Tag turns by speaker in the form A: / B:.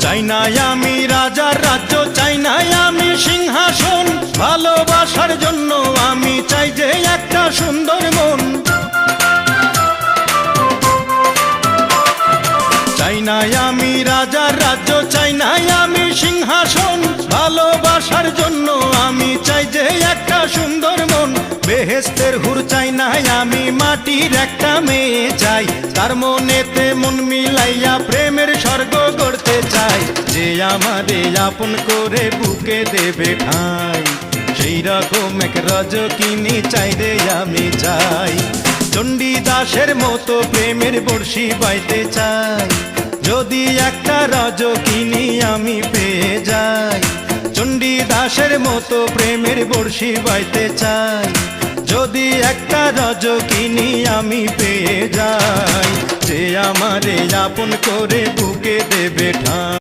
A: চাই না আমি রাজার রাজ্য, চাই না আমি সিংহাসন, ভালোবাসার জন্য আমি চাই যে একটা সুন্দর মন। চাই না আমি রাজার রাজ্য, চাই না আমি সিংহাসন, ভালোবাসার জন্য আমি চাই যে একটা সুন্দর মন। বেহেশতের হুর চাই না আমি, মাটির একটা মেয়ে চাই, তার মনেতে মন মিলাইয়া প্রেমের স্বর্গ গড়তে চাই। যে আমারে আপন করে বুকে দেবে ঠাঁই, সেই রকম এক রজকিনী চাই রে আমি চাই। চণ্ডীদাসের মতো প্রেমের বর্ষি বাইতে চাই, যদি একটা রজকিনী আমি পেয়ে যাই। চণ্ডীদাসের মতো প্রেমের বর্ষি বাইতে চাই, যদি একটা রজকিনী আমি পেয়ে যাই। যে আমারে আপন করে বুকে দেবে ঠাঁই।